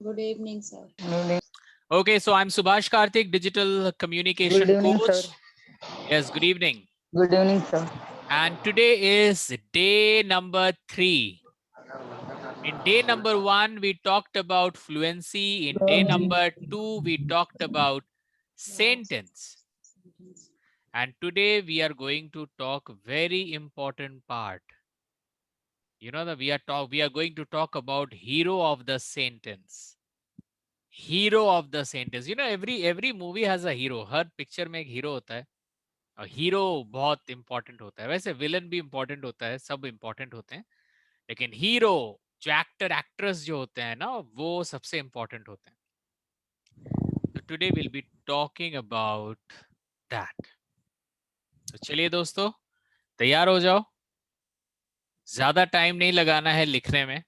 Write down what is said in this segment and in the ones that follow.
Good evening, sir. Good evening. Okay, so I'm Subhash Karthik, digital communication Good evening, sir. coach. Yes, good evening. Good evening, sir. And today is day number 3. In day number 1, we talked about fluency. In day number 2, we talked about sentence. And today we are going to talk very important part. You know that we are going to talk about hero of the sentence. Hero of the sentence. You know, every movie has a hero. Her picture में एक hero होता है. Hero बहुत important होता है. वैसे villain भी important होता है, सब इंपॉर्टेंट होते हैं, लेकिन हीरो जो एक्टर एक्ट्रेस जो होते हैं ना, वो सबसे इंपॉर्टेंट होते हैं. तो today will be talking about that. तो चलिए दोस्तों, तैयार हो जाओ. ज्यादा टाइम नहीं लगाना है लिखने में.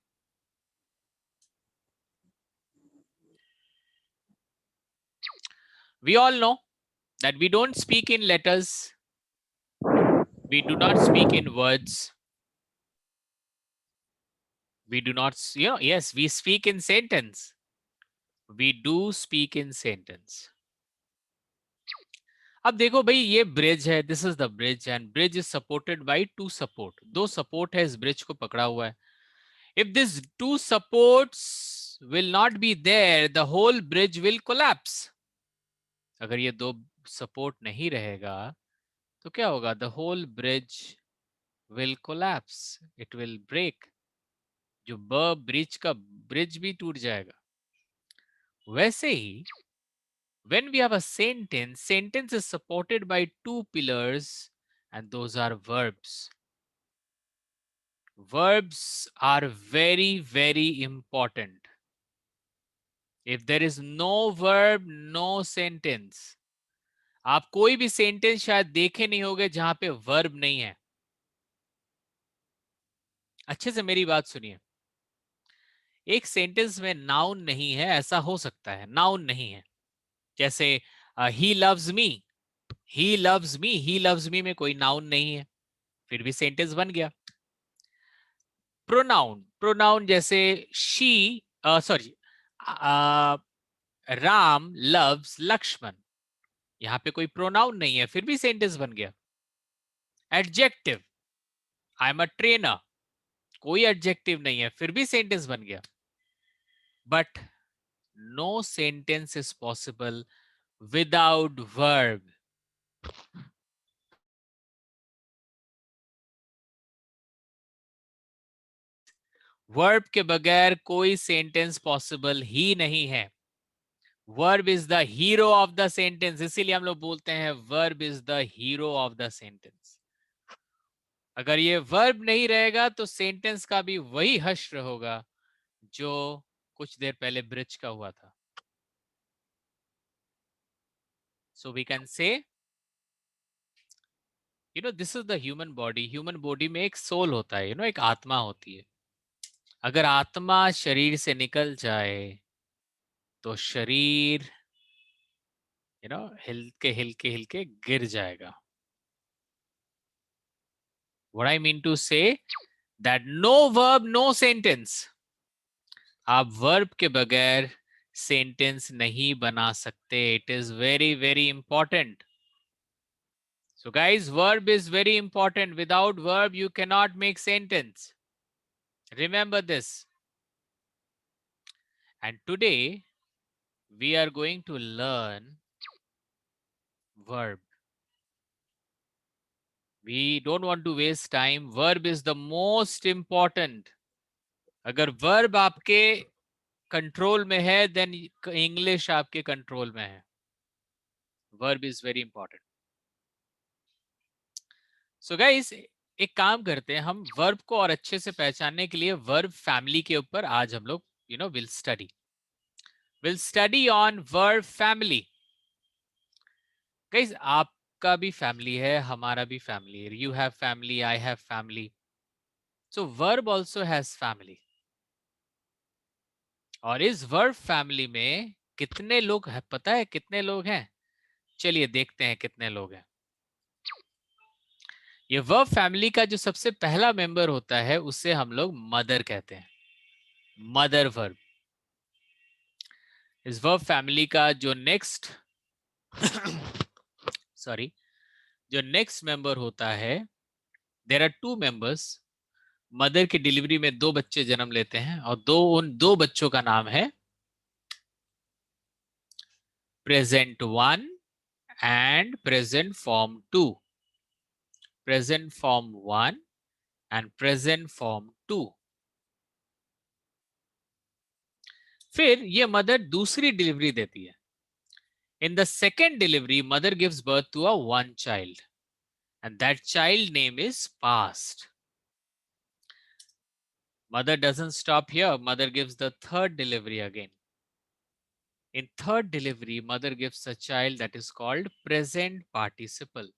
We all know that we don't speak in letters. We do not speak in words. We do not, yes, we speak in sentence. We do speak in sentence. अब देखो भाई, ये ब्रिज है. This is the bridge and bridge is supported by two support. दो support है इस bridge को पकड़ा हुआ है. If this two supports will not be there, the whole bridge will collapse. अगर ये दो सपोर्ट नहीं रहेगा तो क्या होगा? The whole bridge will collapse. It will break. जो ब्रिज का ब्रिज भी टूट जाएगा. वैसे ही when we have a sentence, sentence is supported by two pillars, and those are verbs. Verbs are very, very important. If there is no verb, no sentence. आप कोई भी sentence शायद देखे नहीं होंगे जहां पे वर्ब नहीं है. अच्छे से मेरी बात सुनिए. एक सेंटेंस में नाउन नहीं है, ऐसा हो सकता है. नाउन नहीं है. जैसे he loves me. He loves me. He loves me में कोई नाउन नहीं है, फिर भी सेंटेंस बन गया. प्रोनाउन. प्रोनाउन जैसे she, sorry, Ram loves Lakshman. यहां पे कोई प्रोनाउन नहीं है, फिर भी सेंटेंस बन गया. Adjective. I am a trainer. कोई एडजेक्टिव नहीं है, फिर भी सेंटेंस बन गया. But no sentence is possible without verb. Verb के बगैर कोई सेंटेंस पॉसिबल ही नहीं है. Verb is the hero of the sentence. इसीलिए हम लोग बोलते हैं verb is the hero of the sentence. अगर ये वर्ब नहीं रहेगा तो सेंटेंस का भी वही हश्र होगा जो कुछ देर पहले ब्रिज का हुआ था. So we can say, this is the human body. Human body में एक सोल होता है, एक आत्मा होती है. अगर आत्मा शरीर से निकल जाए तो शरीर हिलके हिलके हिलके गिर जाएगा. What I mean to say that no verb, no sentence. आप verb के बगैर sentence नहीं बना सकते. It is very, very important. So guys, verb is very important. Without verb, you cannot make sentence. Remember this. And today, we are going to learn verb. We don't want to waste time. Verb is the most important. अगर verb आपके control में है, then English आपके control में है. Verb is very important. So guys, एक काम करते हैं, हम वर्ब को और अच्छे से पहचानने के लिए वर्ब फैमिली के ऊपर आज हम लोग will study on verb family. Guys, आपका भी फैमिली है, हमारा भी फैमिली है. You have family, I have family. So verb also has family. और इस वर्ब फैमिली में कितने लोग हैं पता है? कितने लोग हैं? चलिए देखते हैं कितने लोग हैं. ये वर्ब फैमिली का जो सबसे पहला मेंबर होता है उसे हम लोग मदर कहते हैं. Mother verb. इस वर्ब फैमिली का जो नेक्स्ट सॉरी जो नेक्स्ट मेंबर होता है, there are two members. Mother की डिलीवरी में 2 बच्चे जन्म लेते हैं और उन 2 बच्चों का नाम है present 1 and present form 2। Present form 1 and present form 2। फिर ये मदर दूसरी डिलीवरी देती है। In the second delivery, mother gives birth to a one child, and that child name is past. Mother doesn't stop here. Mother gives the third delivery again. In third delivery, mother gives a child that is called present participle.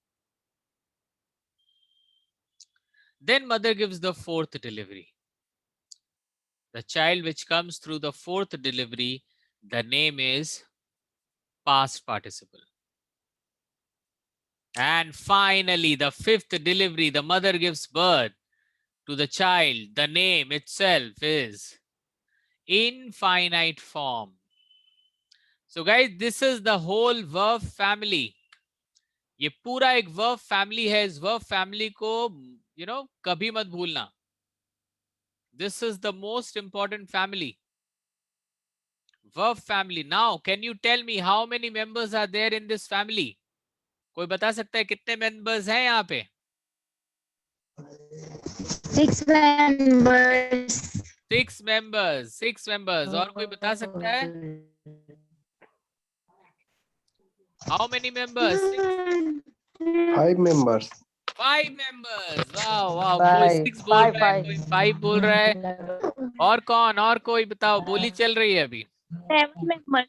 Then mother gives the fourth delivery. The child which comes through the fourth delivery, the name is past participle. And finally, the fifth delivery, the mother gives birth to the child. The name itself is infinite form. So guys, this is the whole verb family. ये पूरा एक verb family है. इस verb family को कभी मत भूलना. This is the most important family. Verb family. Now, can you tell me how many members are there in this family? कोई बता सकता है कितने members हैं यहाँ पे? 6 members. 6 members. 6 members. और कोई बता सकता है? How many members? 5 members. 5 members. Wow, wow. कोई 6 बोल रहा है, कोई 5 बोल रहा है. और कौन? और कोई बताओ. बोली चल रही है अभी. 7 members.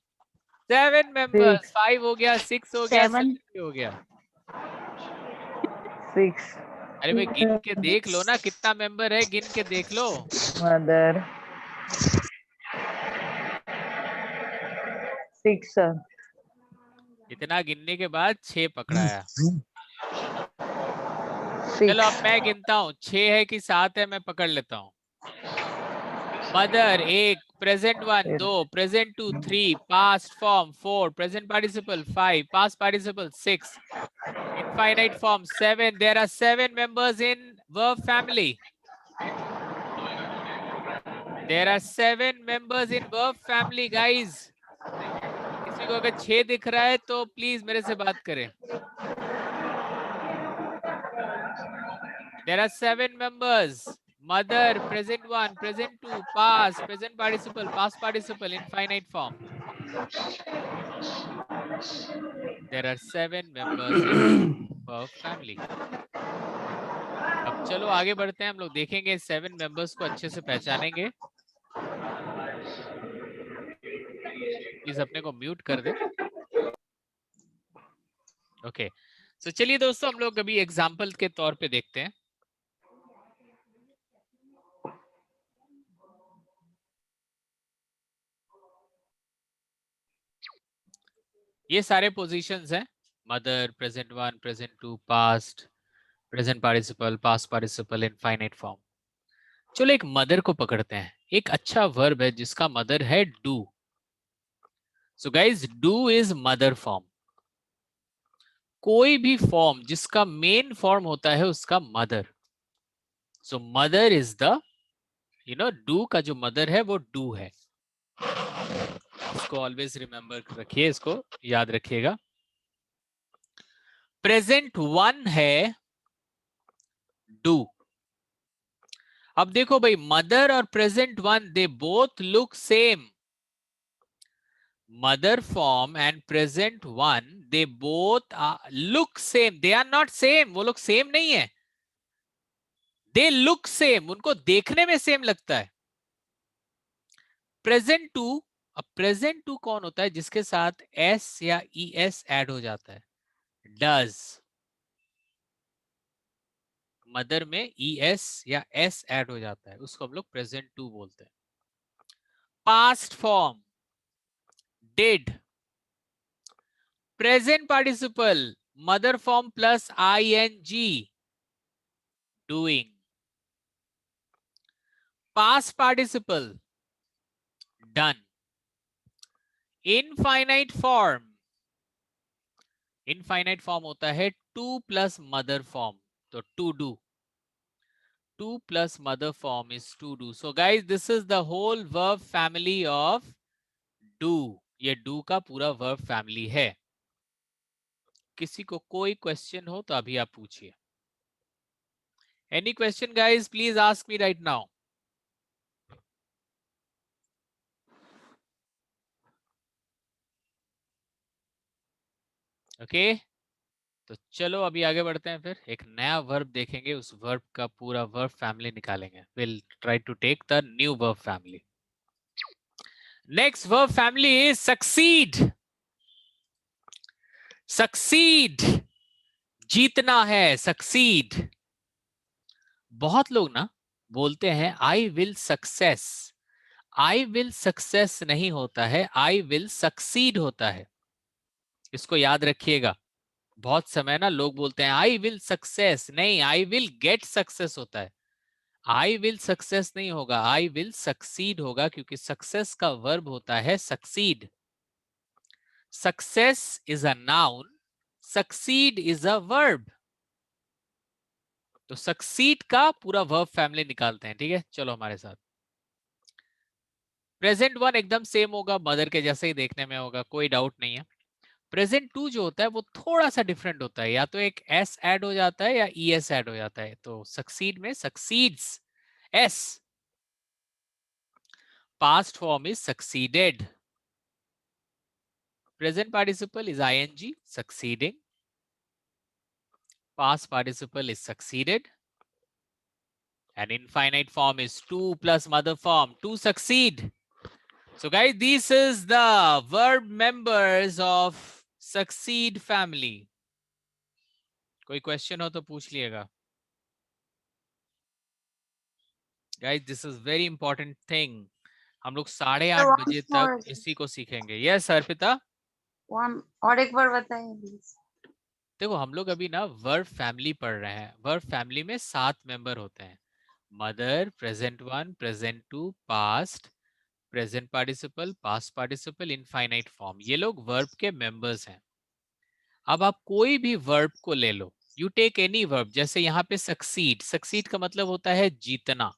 7 members. 5 हो गया, 6 हो गया, 7 हो गया. 6. अरे भाई गिन के देख लो ना कितना मेंबर है. गिन के देख लो. Mother. 6 sir. इतना गिनने के बाद 6 पकड़ाया. 6. चलो अब मैं गिनता हूँ. 6 है कि 7 है, मैं पकड़ लेता हूँ. Mother 1, present 1 2, present 2 3, past form 4, present participle 5, past participle 6, infinite form 7. There are 7 members in verb family. There are 7 members in verb family, guys. किसी को अगर 6 दिख रहा है तो प्लीज मेरे से बात करें. There are 7 members. Mother, present 1, present 2, past, present participle, past participle, infinite form. There are 7 members in verb family. अब चलो आगे बढ़ते हैं. हम लोग देखेंगे 7 मेंबर्स को अच्छे से पहचानेंगे. प्लीज अपने को म्यूट कर दे. ओके. सो चलिए दोस्तों, हम लोग अभी एग्जांपल के तौर पे देखते हैं. ये सारे पोजीशंस हैं. Mother, present 1, present 2, past, present participle, past participle, infinite form. चलो एक मदर को पकड़ते हैं. एक अच्छा वर्ब है जिसका मदर है do. So guys, do is mother form. कोई भी फॉर्म जिसका मेन फॉर्म होता है उसका mother. So mother is the do का जो मदर है वो डू है. इसको ऑलवेज रिमेंबर रखिए, इसको याद रखिएगा. प्रेजेंट 1 है डू. अब देखो भाई, मदर और present 1 they both look same. Mother form and present 1 they both look same. They are not same. वो लोग सेम नहीं है. They look same. उनको देखने में सेम लगता है. Present 2. अब present 2 कौन होता है जिसके साथ s या es ऐड हो जाता है? Does. मदर में es या s ऐड हो जाता है, उसको हम लोग present 2 बोलते हैं. Past form did. Present participle mother form plus ing doing. Past participle done. Infinite form, infinite form होता है टू प्लस मदर फॉर्म, तो to do, to plus mother form is to do. So guys this is the whole verb family of do. ये do का पूरा verb family है. किसी को कोई क्वेश्चन हो तो अभी आप पूछिए. Any question guys, please ask me right now. Okay तो चलो अभी आगे बढ़ते हैं. फिर एक नया वर्ब देखेंगे, उस वर्ब का पूरा वर्ब फैमिली निकालेंगे. Will try to take the new verb family. Next verb family is succeed. Succeed, जीतना है, सक्सीड. बहुत लोग ना बोलते हैं I will success. I will success नहीं होता है, आई विल सक्सीड होता है. इसको याद रखिएगा. बहुत समय ना लोग बोलते हैं आई विल सक्सेस, नहीं, आई विल गेट सक्सेस होता है. आई विल सक्सेस नहीं होगा, आई विल सक्सीड होगा, क्योंकि सक्सेस का वर्ब होता है succeed. Success is a noun, succeed is a verb. तो सक्सीड का पूरा वर्ब फैमिली निकालते हैं. ठीक है, चलो हमारे साथ. प्रेजेंट वन एकदम सेम होगा, मदर के जैसे ही देखने में होगा, कोई डाउट नहीं है. प्रेजेंट टू जो होता है वो थोड़ा सा डिफरेंट होता है, या तो एक एस ऐड हो जाता है या ई एस ऐड हो जाता है. तो सक्सीड में succeeds S. Past form is succeeded. Present participle is ing, succeeding. Past participle is succeeded. And infinite form is to plus mother form, to succeed. So guys, this is the verb members of succeed family. कोई question हो तो पूछ लिएगा. Guys, this is very important thing. हम लोग 8:30 बजे तक इसी को सीखेंगे. यस अर्पिता. और एक बार बताइए प्लीज. देखो हम लोग अभी ना वर्ब फैमिली पढ़ रहे हैं. वर्ब फैमिली में 7 मेंबर होते हैं. Mother, present one, present two, past, present participle, past participle, infinite form. ये लोग वर्ब के मेंबर्स हैं. अब आप कोई भी वर्ब को ले लो, यू टेक एनी वर्ब. जैसे यहाँ पे सक्सीड, सक्सीड का मतलब होता है जीतना.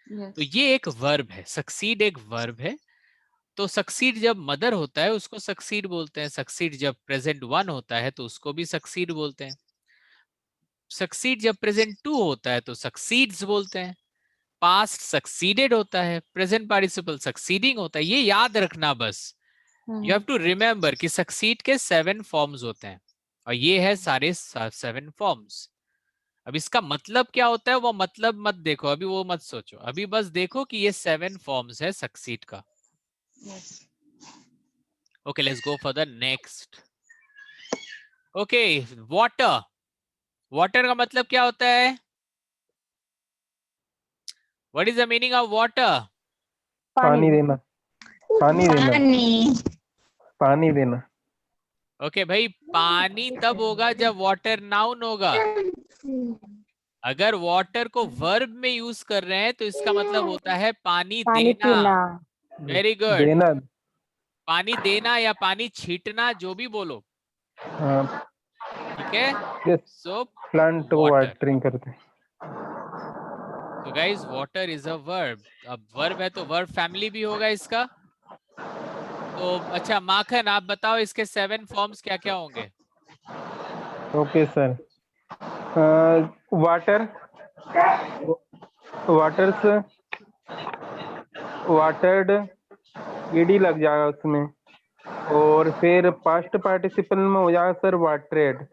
तो ये एक वर्ब है, सक्सीड एक वर्ब है. तो सक्सीड जब मदर होता है उसको सक्सीड बोलते हैं. सक्सीड जब प्रेजेंट वन होता है तो उसको भी सक्सीड बोलते हैं. सक्सीड जब प्रेजेंट टू होता है तो सक्सीड्स बोलते हैं. पास्ट सक्सीडेड होता है, प्रेजेंट पार्टिसिपल सक्सीडिंग होता है. ये याद रखना बस. यू हैव टू रिमेम्बर कि सक्सीड के 7 फॉर्म्स होते हैं और ये है सारे 7 फॉर्म्स. अब इसका मतलब क्या होता है वो मतलब मत देखो अभी, वो मत सोचो अभी, बस देखो कि ये 7 फॉर्म्स है सक्सीड का. Okay let's go for the next. Okay water. Water का मतलब क्या होता है? What is the meaning of water? पानी देना. पानी देना. पानी. पानी देना. ओके भाई, पानी तब होगा जब वाटर नाउन होगा. अगर वाटर को वर्ब में यूज कर रहे हैं तो इसका मतलब होता है पानी देना. Very good. देना. पानी देना या पानी छींटना, जो भी बोलो. हाँ. ठीक है. यस. सो प्लांट को water. वाटरिंग करते हैं. तो guys water is a verb. अब वर्ब है तो वर्ब फैमिली भी होगा इसका. तो अच्छा माखन आप बताओ इसके 7 फॉर्म्स क्या क्या होंगे? Okay sir. Water, waters, watered, ED लग जाएगा उसमें. और फिर पास्ट पार्टिसिपल में हो जाएगा सर वाटरेड.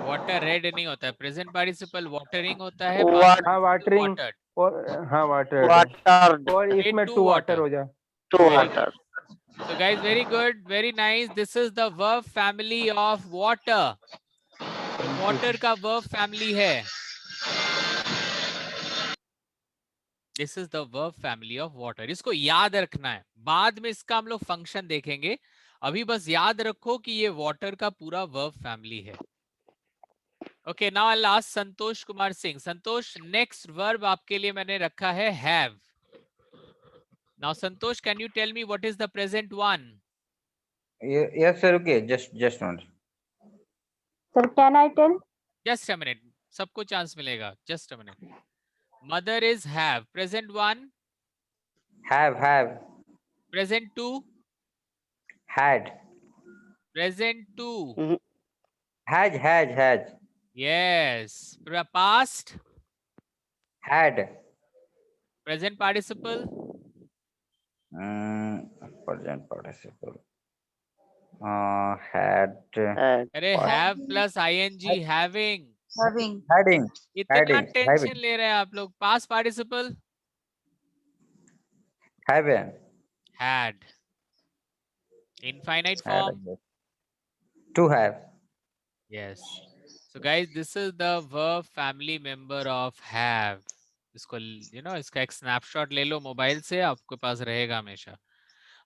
वाटर रेड नहीं होता है. प्रेजेंट पार्टिसिपल वाटरिंग होता है. हाँ वाटरिंग. और हाँ वाटर. और इसमें टू वाटर हो जाए. To water. So guys, very good, very nice. This is the verb family of water. Water का verb family है. This is the verb family of water. इसको याद रखना है. बाद में इसका हम लोग फंक्शन देखेंगे. अभी बस याद रखो कि ये water का पूरा verb family है. Okay, now I'll ask Santosh Kumar Singh. संतोष, next verb आपके लिए मैंने रखा है have. Now Santosh, can you tell me what is the present one? Yes, sir. Okay, just one. Sir, can I tell? Just a minute. सबको chance मिलेगा. Just a minute. Mother is have. Present 1. Have. Present 2. Had. Present 2. Has. Yes. Past. Had. Present participle. Present participle. Had. अरे have plus ing having. Having. Having. इतना Having. Tension ले रहे हैं आप लोग. Past participle. Haven't. Had. Infinite Had. form. To have. Yes. So guys, this is the verb family member of have. इसको इसका एक स्नैपशॉट ले लो मोबाइल से, आपके पास रहेगा हमेशा.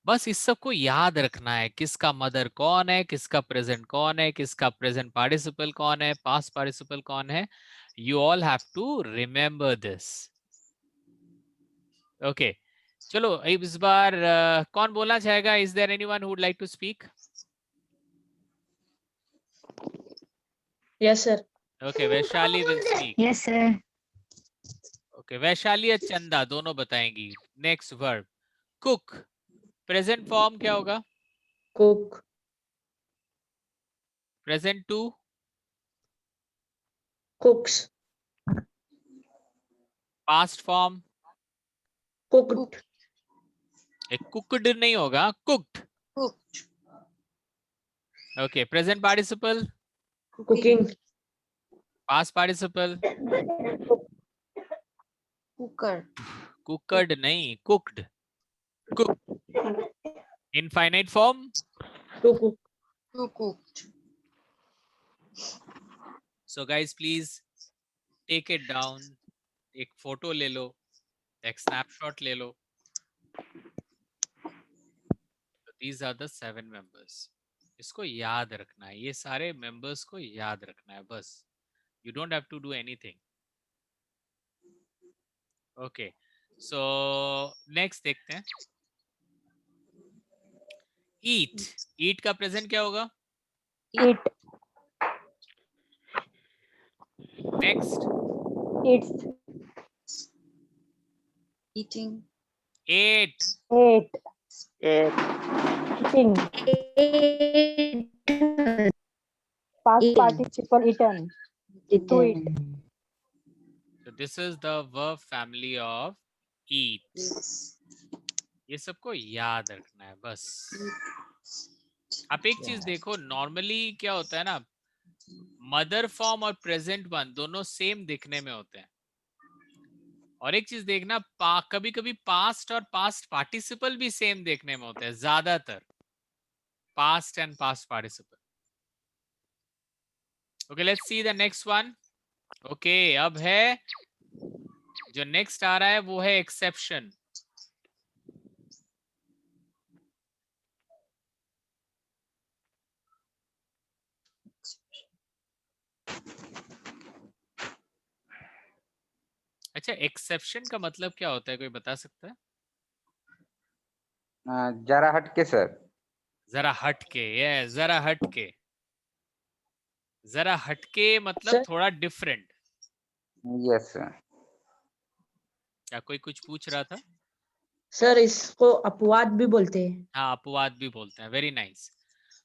बस इस सब को याद रखना है. किसका मदर कौन है, किसका प्रेजेंट कौन है, किसका प्रेजेंट पार्टिसिपल कौन है, पास्ट पार्टिसिपल कौन है. You all have to remember this. Okay, चलो इस बार कौन बोलना चाहेगा? Is there anyone who would like to speak? Yes, sir. Okay, Vaishali will speak. Yes, sir. Okay, Vaishali और चंदा दोनों बताएंगी. Next verb cook. Present form क्या होगा? Cook. Present two. Cooks. Past form. Cooked. एक कुकड नहीं होगा, cooked. Cooked. Okay, present participle. Cooking. Past participle. Cooker. Cooked नहीं, cooked. Cook. Infinite form. To cook. To cooked. So guys please take it down. एक photo ले लो, एक snapshot ले लो. These are the 7 members. इसको याद रखना है, ये सारे मेंबर्स को याद रखना है बस. You don't have to do anything. Okay, so next देखते हैं. ईट. ईट का प्रेजेंट क्या होगा? Eat. Next. Eats. Eating. Ate. Ate. Eating. Past participle eaten. To eat. So this is the verb family of eat. Yes. ये सबको याद रखना है बस. आप एक चीज देखो, नॉर्मली क्या होता है ना, मदर फॉर्म और प्रेजेंट वन दोनों सेम दिखने में होते हैं. और एक चीज देखना, कभी कभी पास्ट और पास्ट पार्टिसिपल भी सेम देखने में होते हैं. ज्यादातर past and past participle. Okay, let's see the next one. Okay, अब है जो नेक्स्ट आ रहा है वो है एक्सेप्शन. अच्छा, एक्सेप्शन का मतलब क्या होता है, कोई बता सकता है? जरा हटके सर. जरा हटके. ये जरा हटके. जरा हटके मतलब Sir? थोड़ा डिफरेंट. Yes sir. क्या कोई कुछ पूछ रहा था? सर, इसको अपवाद भी बोलते हैं. हाँ, अपवाद भी बोलते हैं. Very nice.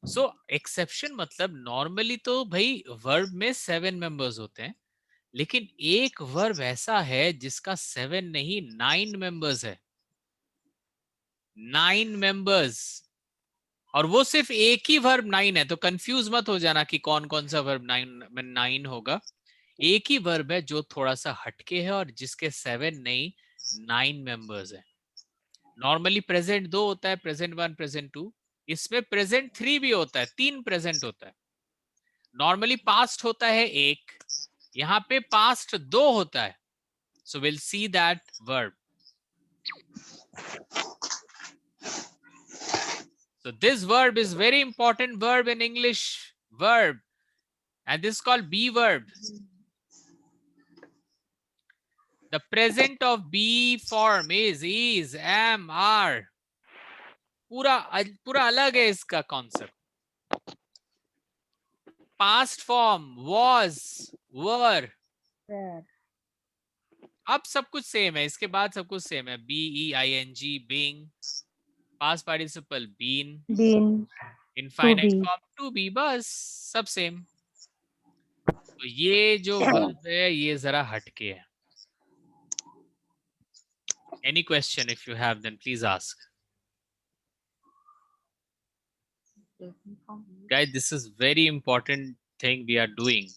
सो एक्सेप्शन मतलब नॉर्मली तो भाई वर्ब में 7 मेंबर्स होते हैं, लेकिन एक वर्ब ऐसा है जिसका 7 नहीं 9 मेंबर्स है. 9 मेंबर्स. और वो सिर्फ एक ही वर्ब 9 है, तो कंफ्यूज मत हो जाना कि कौन कौन सा वर्ब 9 होगा. एक ही वर्ब है जो थोड़ा सा हटके है और जिसके 7 नहीं 9 मेंबर्स है. नॉर्मली प्रेजेंट 2 होता है, प्रेजेंट 1, प्रेजेंट 2. इसमें प्रेजेंट 3 भी होता है, 3 प्रेजेंट होता है. नॉर्मली पास्ट होता है 1, यहाँ पे पास्ट 2 होता है. So will see that verb. So this verb is very important verb in English verb, and this is called be verb. The present of be form is, am, are. पूरा अलग है इसका concept. Past form was, were, अब सब कुछ same है, इसके बाद सब कुछ सेम है। BEING being, past participle been, infinite be. Form to be, बस सब सेम। तो ये जो वर्ब है ये जरा हटके है। Any question if you have, then please ask. Guys, this is very important thing we are doing.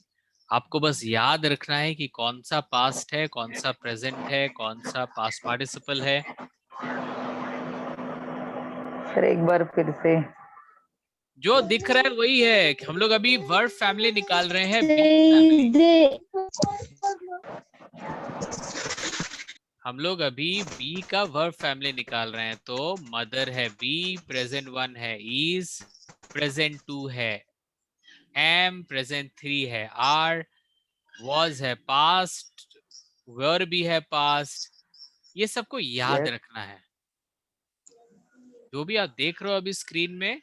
आपको बस याद रखना है कि कौन सा पास्ट है, कौन सा प्रेजेंट है, कौन सा पास्ट पार्टिसिपल है। सर एक बार फिर से। जो दिख रहा है वही है। हम लोग अभी वर्ब फैमिली निकाल रहे हैं, बी फैमिली। हम लोग अभी बी का वर्ब फैमिली निकाल रहे हैं। तो मदर है बी, प्रेजेंट 1 है इज, प्रेजेंट 2 है एम, प्रेजेंट 3 है आर, was है पास्ट, were भी है पास्ट। ये सबको याद रखना है। जो भी आप देख रहे हो अभी स्क्रीन में,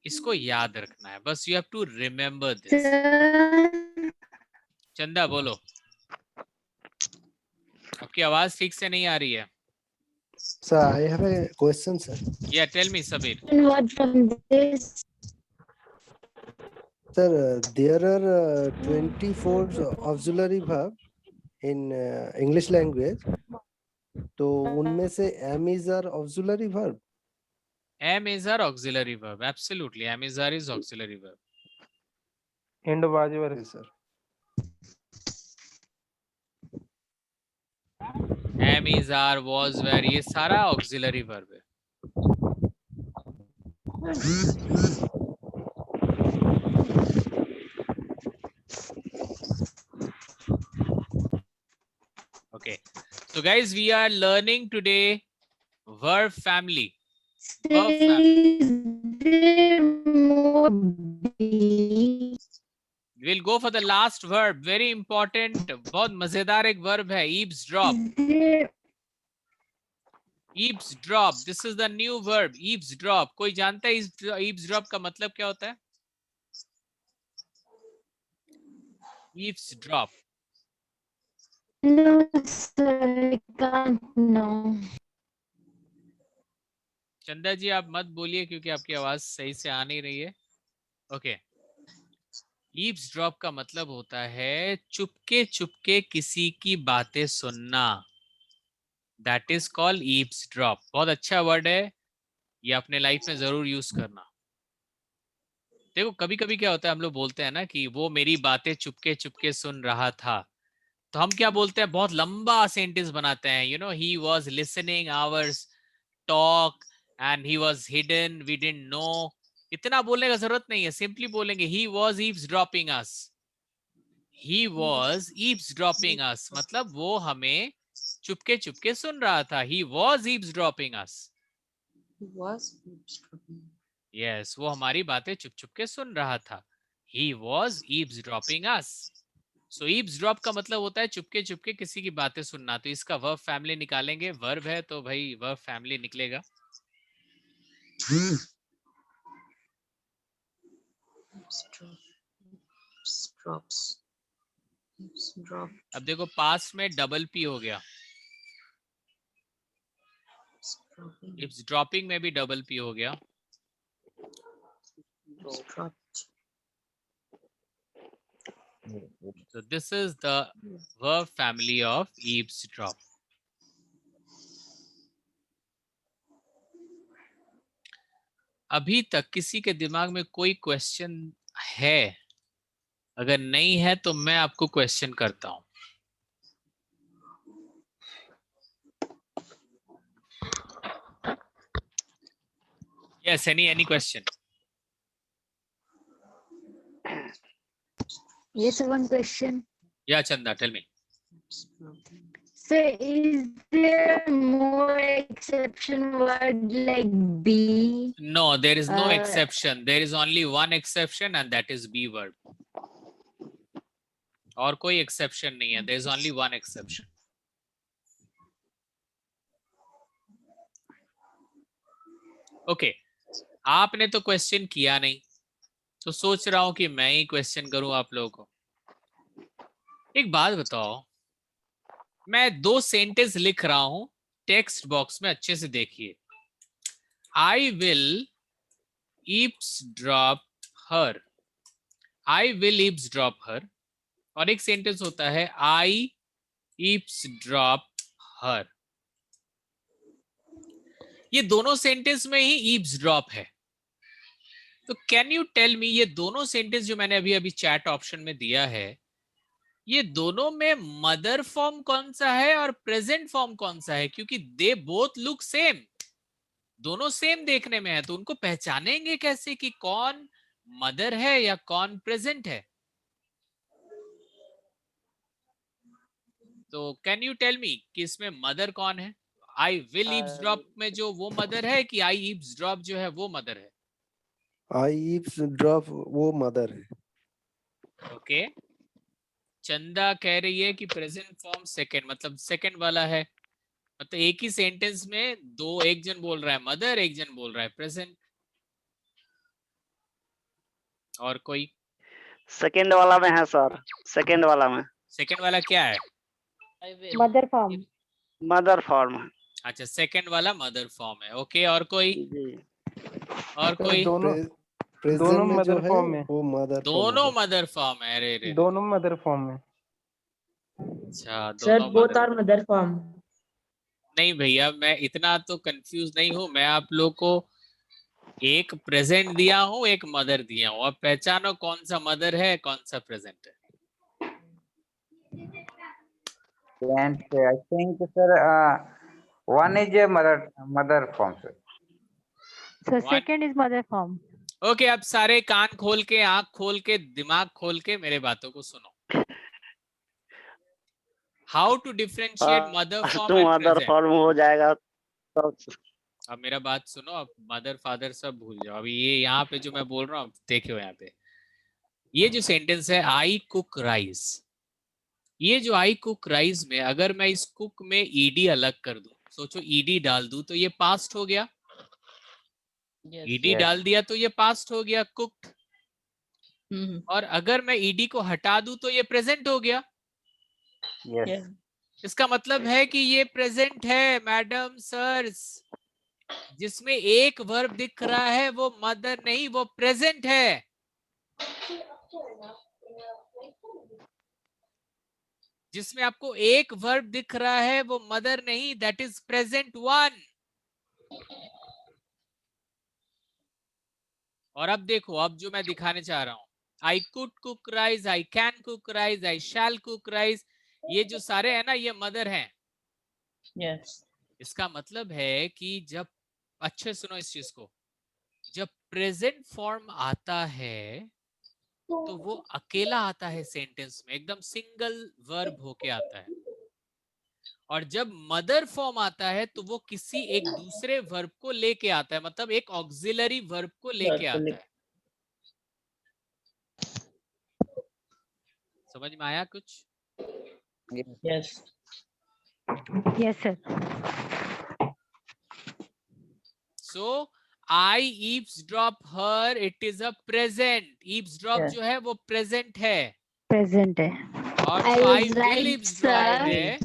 इसको याद रखना है बस। You have to remember this. Chanda बोलो, आपकी आवाज ठीक से नहीं आ रही है। Sir, I have a question, sir. Yeah tell me Sabir. What from this? Sir, there are 24 auxiliary verb in English language. तो उनमें से am is our auxiliary verb. Am is our auxiliary verb. Absolutely, am is our is auxiliary verb. And was were। Okay, sir. Am is our, was, were, ये सारा auxiliary verb है। Okay, so guys, we are learning today verb family. Verb family. We'll go for the last verb. Very important. बहुत मजेदार एक verb है, eavesdrop. Eavesdrop. This is the new verb, eavesdrop. कोई जानता है eavesdrop का मतलब क्या होता है? Eavesdrop. No, sir, I can't know. चंदा जी आप मत बोलिए क्योंकि आपकी आवाज सही से आ नहीं रही है। ओके, eavesdrop का मतलब होता है चुपके चुपके किसी की बातें सुनना। That is called eavesdrop. बहुत अच्छा वर्ड है, ये अपने लाइफ में जरूर यूज करना। देखो कभी कभी क्या होता है, हम लोग बोलते हैं ना कि वो मेरी बातें चुपके चुपके सुन रहा था। तो हम क्या बोलते हैं, बहुत लंबा सेंटेंस बनाते हैं। You know, he was listening ours talk and he was hidden, we didn't know. इतना बोलने का जरूरत नहीं है, सिंपली बोलेंगे he was eavesdropping us. He was eavesdropping us मतलब वो हमें चुपके चुपके सुन रहा था। He was eavesdropping us. Was eavesdropping. Yes, वो हमारी बातें चुप चुप के सुन रहा था। ही वॉज ईव्सड्रॉपिंग अस। सो ईव्सड्रॉप का मतलब होता है चुपके चुपके किसी की बातें सुनना। तो इसका वर्ब फैमिली निकालेंगे। वर्ब है तो भाई वर्ब फैमिली निकलेगा। Eavesdrops. Eavesdrop. अब देखो पास्ट में डबल पी हो गया, Eavesdropping. ईव्सड्रॉपिंग में भी डबल पी हो गया। Eavesdropped. So this is the verb family of eavesdrop. अभी तक किसी के दिमाग में कोई क्वेश्चन है? अगर नहीं है तो मैं आपको क्वेश्चन करता हूं। Yes, any question? Yes, one question. Yeah, Chanda, tell me. Eavesdropping. So, is there more exception word like be? No, there is no Uh, exception. There is only one exception and that is be verb. और कोई exception नहीं है. There is only one exception. Okay, आपने तो question किया नहीं, तो सोच रहा हूं कि मैं ही क्वेश्चन करूं आप लोगों को। एक बात बताओ, मैं 2 सेंटेंस लिख रहा हूं, टेक्स्ट बॉक्स में अच्छे से देखिए। I will eavesdrop her, I will eavesdrop her, और एक सेंटेंस होता है आई eavesdrop her। ये दोनों सेंटेंस में ही eavesdrop है। तो कैन यू टेल मी, ये दोनों सेंटेंस जो मैंने अभी अभी चैट ऑप्शन में दिया है, ये दोनों में मदर फॉर्म कौन सा है और प्रेजेंट फॉर्म कौन सा है? क्योंकि दे बोथ लुक सेम, दोनों सेम देखने में है, तो उनको पहचानेंगे कैसे कि कौन मदर है या कौन प्रेजेंट है? तो कैन यू टेल मी कि इसमें मदर कौन है? आई विल ईव्सड्रॉप में जो वो मदर है कि आई ईव्सड्रॉप जो है वो मदर है? आई ईव्सड्रॉप वो मदर है। ओके, चंदा कह रही है कि प्रेजेंट फॉर्म सेकंड, मतलब सेकंड वाला है। मतलब एक ही सेंटेंस में दो, एक जन बोल रहा है मदर, एक जन बोल रहा है प्रेजेंट। और कोई? सेकंड वाला में है सर, सेकंड वाला में। सेकंड वाला क्या है? Mother form. मदर फॉर्म है अच्छा, सेकंड वाला मदर फॉर्म है। ओके, और कोई? जी। और कोई? दोनों प्रेजेंट दोनों में मदर जो है फॉर्म में, वो मदर दोनों मदर फॉर्म है। अरे रे, दोनों मदर फॉर्म में। अच्छा, सर दोनों both mother. Are mother form. नहीं भैया, मैं इतना तो कंफ्यूज नहीं हूं। मैं आप लोग को एक प्रेजेंट दिया हूं, एक मदर दिया हूं, अब पहचानो कौन सा मदर है कौन सा प्रेजेंट है। And I think, sir, one is a mother form, sir. So One. second is mother form. Okay, अब सारे कान खोल के, आंख खोल के, दिमाग खोल के मेरे बातों को सुनो। How to differentiate mother form two and mother present. Form हो जाएगा तो अब मेरा बात सुनो, अब मदर फादर सब भूल जाओ। अभी ये यहाँ पे जो मैं बोल रहा हूँ देखियो, यहाँ पे ये जो सेंटेंस है आई कुक राइस, ये जो आई कुक राइस में अगर मैं इस कुक में ईडी अलग कर दूं, सोचो ईडी डाल दूं तो ये पास्ट हो गया। ईडी डाल दिया तो ये पास्ट हो गया, कुक्ड। और अगर मैं ईडी को हटा दूं तो ये प्रेजेंट हो गया। Yes. इसका मतलब है कि ये प्रेजेंट है मैडम सर्स। जिसमें एक वर्ब दिख रहा है वो मदर नहीं, वो प्रेजेंट है। जिसमें आपको एक वर्ब दिख रहा है वो मदर नहीं, दैट इज प्रेजेंट वन। और अब देखो, अब जो मैं दिखाने चाह रहा हूं, I could cook rice, I can cook rice, I shall cook rice, ये जो सारे है ना, ये मदर हैं। Yes. इसका मतलब है कि जब, अच्छे सुनो इस चीज को, जब प्रेजेंट फॉर्म आता है तो वो अकेला आता है सेंटेंस में, एकदम सिंगल वर्ब होके आता है। और जब मदर फॉर्म आता है तो वो किसी एक दूसरे वर्ब को लेके आता है, मतलब एक ऑक्सिलरी वर्ब को लेके आता है। समझ में आया कुछ? Yes. Yes, sir. So I eavesdrop her, it is a present. Eavesdrop Yeah. जो है वो present है। Present है। और I जो I was will right, eavesdrop sir. है,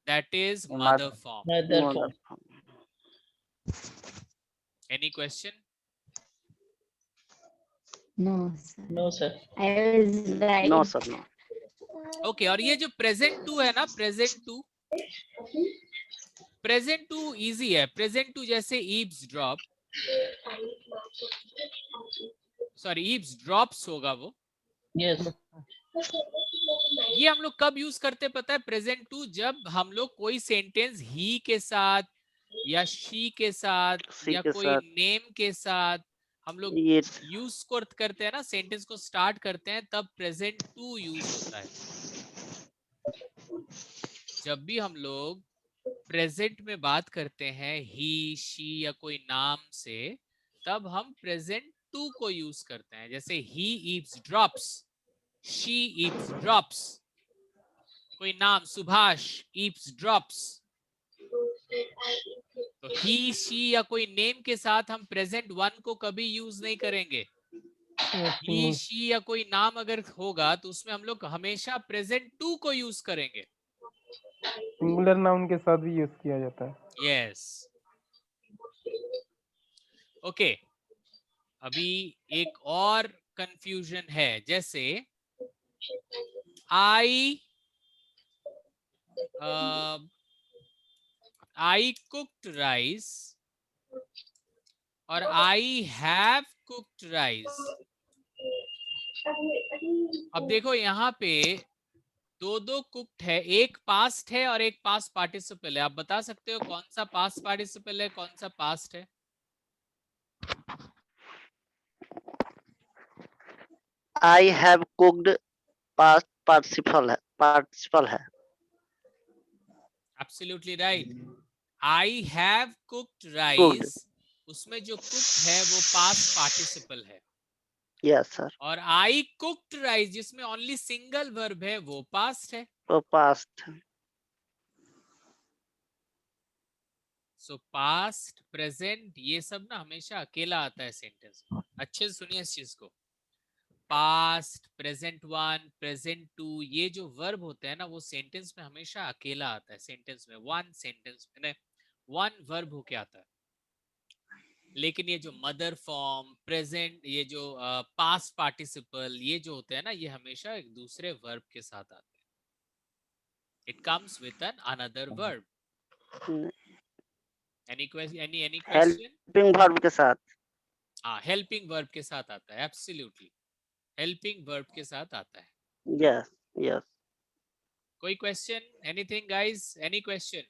that is mother form. Mother mother form. Any question? No, sir. No, sir. I was right. No sir no. Okay, और ये जो present टू है ना, present टू easy है। present two जैसे eavesdrop, sorry eavesdrops होगा वो। Yes. ये हम लोग कब यूज करते पता है? प्रेजेंट टू, जब हम लोग कोई सेंटेंस ही के साथ या शी के साथ सी या के कोई साथ। नेम के साथ हम लोग ये यूज करते हैं ना, सेंटेंस को स्टार्ट करते हैं, तब प्रेजेंट टू यूज होता है। जब भी हम लोग प्रेजेंट में बात करते हैं ही, शी या कोई नाम से, तब हम प्रेजेंट टू को यूज करते हैं। जैसे ही eavesdrops, she eavesdrops, कोई नाम सुभाष eavesdrops, तो ही शी या कोई नेम के साथ हम प्रेजेंट वन को कभी यूज नहीं करेंगे। ही शी या कोई नाम अगर होगा तो उसमें हम लोग हमेशा प्रेजेंट टू को यूज करेंगे। सिंगुलर नाउन के साथ भी यूज किया जाता है। Yes okay. अभी एक और कंफ्यूजन है, जैसे आई कुक्ड राइस और आई हैव कुक्ड राइस। अब देखो यहाँ पे दो कुक्ड है, एक पास्ट है और एक पास्ट पार्टिसिपल है। आप बता सकते हो कौन सा पास्ट पार्टिसिपल है, कौन सा पास्ट है? I have cooked past participle है। Absolutely right. I have cooked rice, उसमें जो कुक्ड है वो पास्ट पार्टिसिपल है। Yes sir. और आई कुक्ड राइस जिसमें ओनली सिंगल वर्ब है वो पास्ट है। वो पास्ट। सो पास्ट प्रेजेंट ये सब ना हमेशा अकेला आता है सेंटेंस में। अच्छे से सुनिए इस चीज को। Past, present one, present two, ये जो वर्ब होते हैं ना वो सेंटेंस में हमेशा अकेला आता है। सेंटेंस में वन सेंटेंस में वन वर्ब होके आता है। लेकिन ये जो मदर फॉर्म, प्रेजेंट, ये जो पास्ट पार्टिसिपल, ये जो होते हैं ना ये हमेशा एक दूसरे वर्ब के साथ आते हैं। It comes with an another verb. Any question? Helping verb के साथ। हाँ, हेल्पिंग वर्ब के साथ आता है। एब्सोल्युटली हेल्पिंग वर्ब के साथ आता है। Yes yes. कोई question? Anything guys? Any question?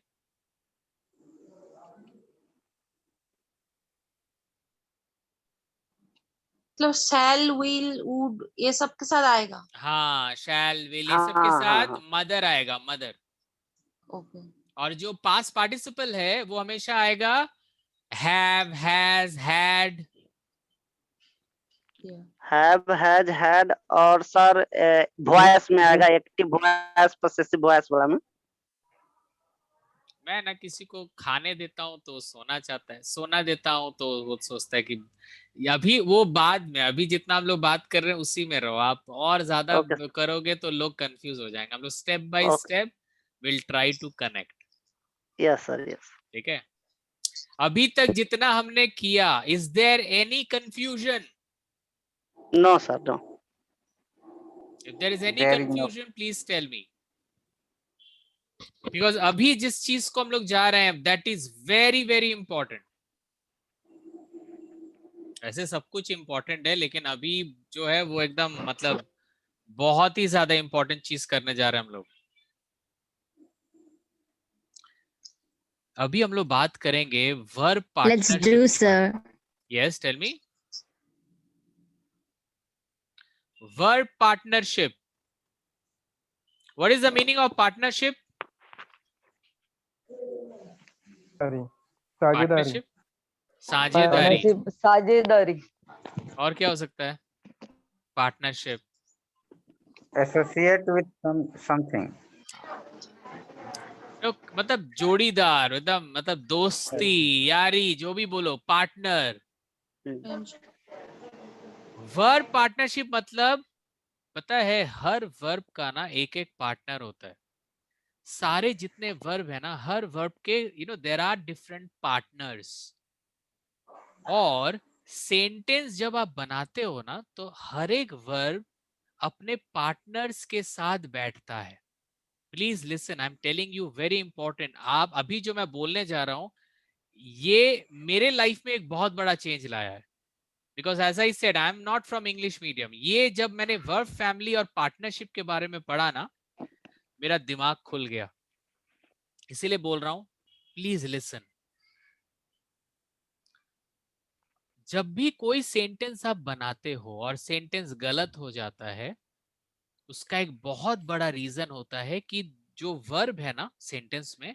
मतलब शैल, विल, वुड ये सब के साथ आएगा। हाँ, शैल, विल, ये सब के साथ मदर आएगा, मदर। ओके। और जो पास्ट पार्टिसिपल है वो हमेशा आएगा have, has, had. Have, has, had और सर वॉइस में आएगा, एक्टिव वॉइस, पॉसेसिव वॉइस वाला में। मैं ना किसी को खाने देता हूँ तो सोना चाहता है, सोना देता हूँ तो वो सोचता है कि अभी वो बाद में, अभी जितना हम लोग बात कर रहे हैं उसी में रहो। आप और ज्यादा करोगे तो लोग कंफ्यूज हो जाएंगे। हम लोग step by step will try to connect. Yes sir yes. ठीक है, अभी तक जितना हमने किया, is there any confusion? No sir no. If there is any confusion please tell me, because अभी जिस चीज को हम लोग जा रहे हैं that is very very important. ऐसे सब कुछ इंपॉर्टेंट है लेकिन अभी जो है वो एकदम मतलब बहुत ही ज्यादा इंपॉर्टेंट चीज करने जा रहे हैं हम लोग। अभी हम लोग बात करेंगे verb partnership. Let's do, sir. Yes tell me. Verb partnership, what is the meaning of partnership? साझेदारी। साझेदारी। साझेदारी। और क्या हो सकता है? पार्टनरशिप, एसोसिएट विथ समथिंग, मतलब जोड़ीदार, एकदम मतलब दोस्ती, यारी, जो भी बोलो, पार्टनर। वर्ब पार्टनरशिप मतलब पता है हर वर्ब का ना एक एक पार्टनर होता है। सारे जितने वर्ब है ना, हर वर्ब के देयर आर डिफरेंट पार्टनर्स। और सेंटेंस जब आप बनाते हो ना तो हर एक वर्ब अपने पार्टनर्स के साथ बैठता है। Please listen, I am telling you very important. आप अभी जो मैं बोलने जा रहा हूं ये मेरे लाइफ में एक बहुत बड़ा चेंज लाया है। Because as I said I am not from English medium. ये जब मैंने वर्ब फैमिली और पार्टनरशिप के बारे में पढ़ा ना मेरा दिमाग खुल गया। इसीलिए बोल रहा हूं, प्लीज लिसन। जब भी कोई सेंटेंस आप बनाते हो और सेंटेंस गलत हो जाता है उसका एक बहुत बड़ा रीजन होता है कि जो वर्ब है ना सेंटेंस में,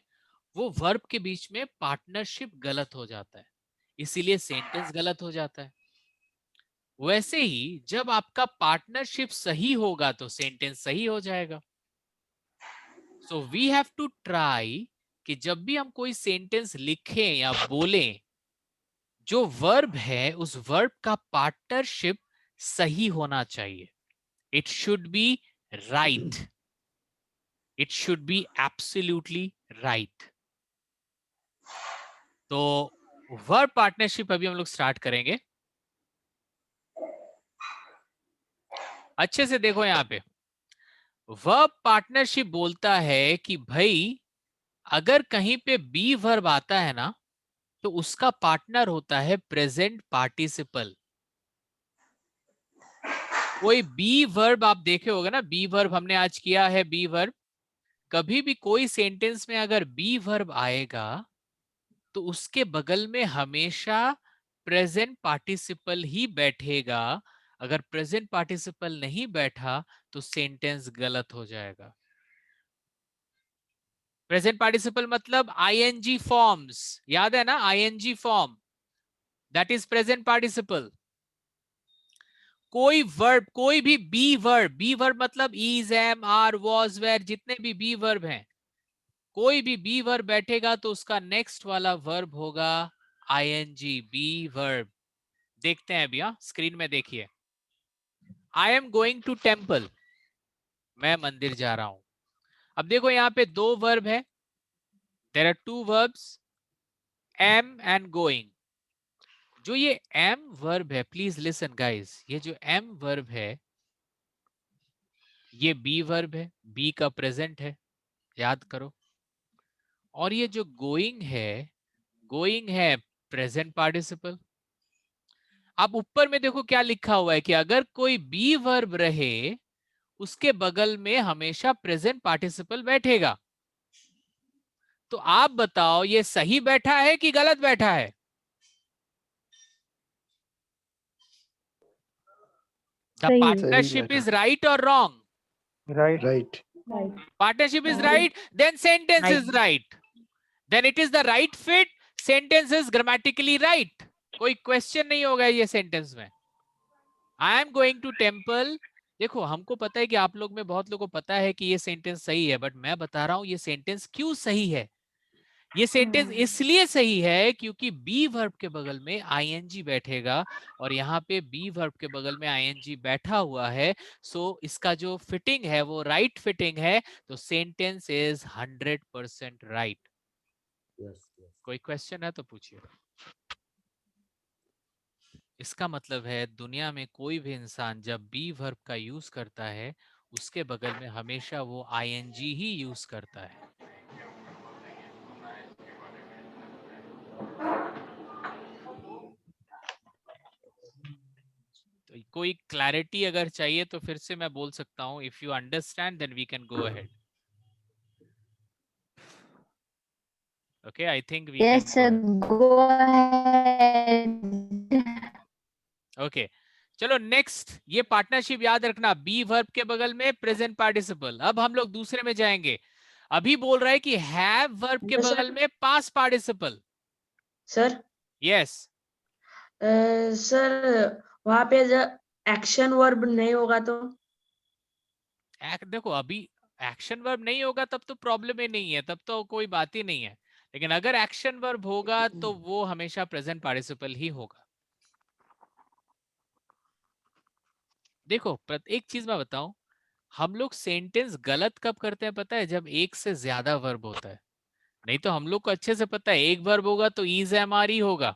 वो वर्ब के बीच में पार्टनरशिप गलत हो जाता है, इसीलिए सेंटेंस गलत हो जाता है। वैसे ही जब आपका पार्टनरशिप सही होगा तो सेंटेंस सही हो जाएगा। So we have to try कि जब भी हम कोई सेंटेंस लिखें या बोलें, जो वर्ब है उस वर्ब का पार्टनरशिप सही होना चाहिए. It should be right. It should be absolutely right. तो वर्ब पार्टनरशिप अभी हम लोग स्टार्ट करेंगे. अच्छे से देखो यहाँ पे वर्ब पार्टनरशिप बोलता है कि भाई अगर कहीं पे बी वर्ब आता है ना तो उसका पार्टनर होता है प्रेजेंट पार्टिसिपल. कोई बी वर्ब आप देखे होगा ना, बी वर्ब हमने आज किया है. बी वर्ब कभी भी कोई सेंटेंस में अगर बी वर्ब आएगा तो उसके बगल में हमेशा प्रेजेंट पार्टिसिपल ही बैठेगा. अगर प्रेजेंट पार्टिसिपल नहीं बैठा तो सेंटेंस गलत हो जाएगा. प्रेजेंट पार्टिसिपल मतलब आईएनजी फॉर्म्स, याद है ना, ING form, that is present participle. कोई वर्ब, कोई भी बी वर्ब मतलब is, am, are, was, were, जितने भी बी वर्ब हैं, कोई भी बी वर्ब बैठेगा तो उसका नेक्स्ट वाला वर्ब होगा आईएनजी, बी वर्ब. देखते हैं अभी, स्क्रीन में देखिए. I am going to temple, मैं मंदिर जा रहा हूं. अब देखो यहाँ पे दो वर्ब है. There are two verbs, am and going. जो ये एम वर्ब है, प्लीज लिसन गाइस, ये जो एम वर्ब है ये बी वर्ब है, बी का प्रेजेंट है, याद करो. और ये जो गोइंग है प्रेजेंट पार्टिसिपल. अब ऊपर में देखो क्या लिखा हुआ है कि अगर कोई बी वर्ब रहे उसके बगल में हमेशा प्रेजेंट पार्टिसिपल बैठेगा. तो आप बताओ ये सही बैठा है कि गलत बैठा है? The सही है. partnership सही is right or wrong? Right. Right. Partnership is right, then sentence is right. Then it is the right fit, sentence is grammatically right. कोई क्वेश्चन नहीं होगा ये सेंटेंस में. I am going to temple. देखो हमको पता है कि आप लोग में बहुत लोगों को पता है कि ये सेंटेंस सही है, बट मैं बता रहा हूं ये सेंटेंस क्यों सही है. ये सेंटेंस इसलिए सही है क्योंकि बी वर्ब के बगल में आईएनजी बैठेगा और यहाँ पे बी वर्ब के बगल में आईएनजी बैठा हुआ है. सो इसका जो फिटिंग है वो राइट फिटिंग है. तो सेंटेंस इज 100% राइट. कोई क्वेश्चन है तो पूछिए. इसका मतलब है दुनिया में कोई भी इंसान जब बी वर्ब का यूज करता है उसके बगल में हमेशा वो आईएनजी ही यूज करता है. तो कोई क्लैरिटी अगर चाहिए तो फिर से मैं बोल सकता हूं. If you understand then we can go ahead. Okay, I think we can Yes, sir. Go ahead. Okay. चलो नेक्स्ट, ये पार्टनरशिप याद रखना, बी वर्ब के बगल में प्रेजेंट पार्टिसिपल. अब हम लोग दूसरे में जाएंगे. अभी बोल रहा है कि हैव वर्ब के Yes, sir. बगल में past participle. Sir yes. Sir वहां पे एक्शन वर्ब नहीं होगा तो? देखो अभी एक्शन वर्ब नहीं होगा तब तो प्रॉब्लम ही नहीं है, तब तो कोई बात ही नहीं है. लेकिन अगर एक्शन वर्ब होगा तो वो हमेशा प्रेजेंट पार्टिसिपल ही होगा. देखो एक चीज मैं बताऊं, हम लोग सेंटेंस गलत कब करते हैं पता है? जब एक से ज्यादा वर्ब होता है. नहीं तो हम लोग को अच्छे से पता है एक वर्ब होगा तो इज, एम, आर ही होगा.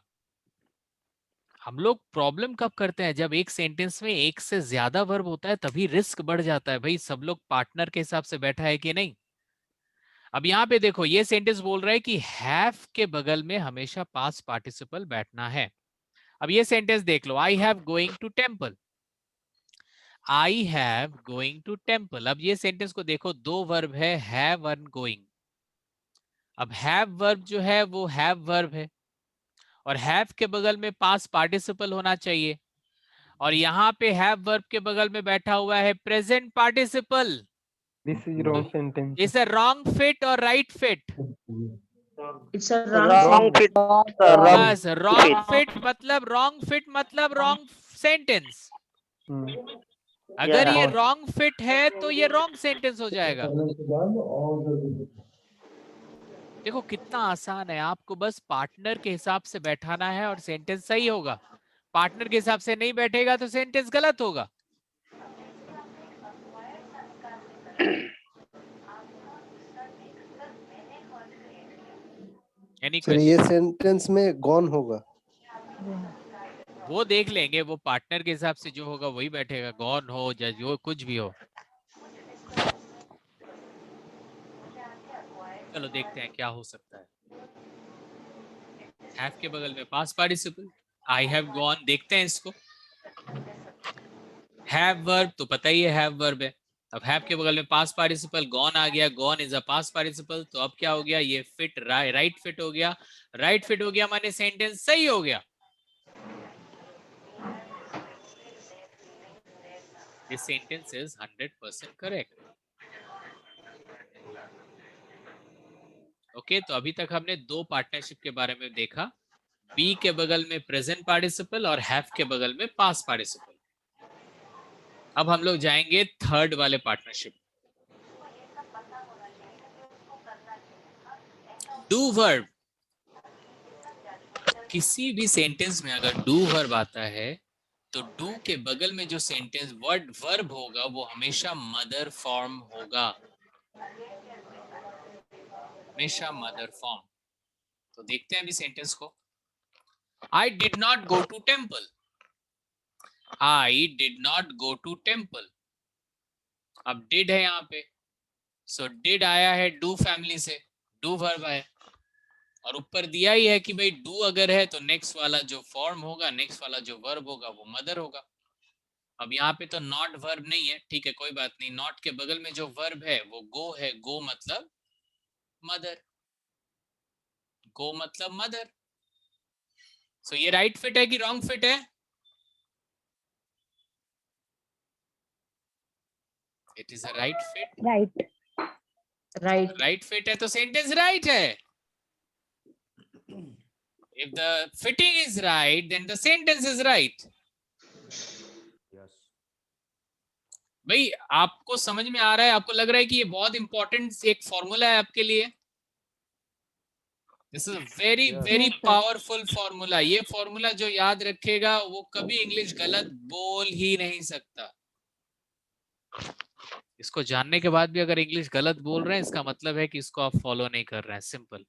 हम लोग प्रॉब्लम कब करते हैं? जब एक सेंटेंस में एक से ज्यादा वर्ब होता है तभी रिस्क बढ़ जाता है. भाई सब लोग पार्टनर के हिसाब से बैठा है कि नहीं. अब यहाँ पे देखो ये सेंटेंस बोल रहा है कि हैव के बगल में हमेशा पास्ट पार्टिसिपल बैठना है. अब ये सेंटेंस देख लो, I have going to temple. I have going to temple. अब ये सेंटेंस को देखो, दो वर्ब है, हैव एंड गोइंग. अब हैव वर्ब जो है वो हैव वर्ब है और हैव के बगल में पास्ट पार्टिसिपल होना चाहिए. और यहाँ पे हैव वर्ब के बगल में बैठा हुआ है present participle. This is wrong sentence. It's a wrong fit और right fit? It's a Wrong fit. Wrong बस रॉन्ग फिट मतलब रॉन्ग सेंटेंस. अगर ये Yeah. रॉन्ग फिट है तो ये रॉन्ग सेंटेंस हो जाएगा. देखो कितना आसान है, आपको बस पार्टनर के हिसाब से बैठाना है और सेंटेंस सही होगा। पार्टनर के हिसाब से नहीं बैठेगा तो सेंटेंस गलत होगा। एनी सर ये क्वेश्चन? सेंटेंस में गॉन होगा। वो देख लेंगे, वो पार्टनर के हिसाब से जो होगा वही बैठेगा, गॉन हो या जो कुछ भी हो। चलो देखते हैं क्या हो सकता है। हैव के बगल में past participle, I have gone, देखते हैं इसको। हैव वर्ब तो पता ही है हैव वर्ब है। अब हैव के बगल में पास्ट पार्टिसिपल गॉन आ गया, gone is a past participle, तो अब क्या हो गया, ये फिट राइट फिट हो गया। राइट फिट हो गया माने सेंटेंस सही हो गया। This sentence is 100% correct. Okay, तो अभी तक हमने दो पार्टनरशिप के बारे में देखा, बी के बगल में प्रेजेंट पार्टिसिपल और हैव के बगल में पास्ट पार्टिसिपल। अब हम लोग जाएंगे थर्ड वाले पार्टनरशिप, डू वर्ब। किसी भी सेंटेंस में अगर डू वर्ब आता है तो डू के बगल में जो सेंटेंस वर्ड वर्ब होगा वो हमेशा मदर फॉर्म होगा, हमेशा मदर फॉर्म। तो देखते हैं अभी सेंटेंस को। I did not go to temple, I did not go to temple. अब डिड है यहाँ पे, सो डिड आया है डू फैमिली से, डू वर्ब है, और ऊपर दिया ही है कि भाई डू अगर है तो नेक्स्ट वाला जो फॉर्म होगा, नेक्स्ट वाला जो वर्ब होगा वो मदर होगा। अब यहाँ पे तो नॉट वर्ब नहीं है, ठीक है कोई बात नहीं, नॉट के बगल में जो वर्ब है वो गो है, गो मतलब मदर, गो मतलब मदर। सो ये राइट फिट है कि रॉन्ग फिट है? It is a right fit. Right right right fit है तो सेंटेंस राइट है। If the fitting is right, then the sentence is right. भाई आपको समझ में आ रहा है? आपको लग रहा है कि ये बहुत इंपॉर्टेंट एक फॉर्मूला है आपके लिए? This is very very powerful formula. ये फॉर्मूला जो याद रखेगा वो कभी इंग्लिश गलत बोल ही नहीं सकता। इसको जानने के बाद भी अगर इंग्लिश गलत बोल रहे हैं इसका मतलब है कि इसको आप फॉलो नहीं कर रहे हैं, सिंपल।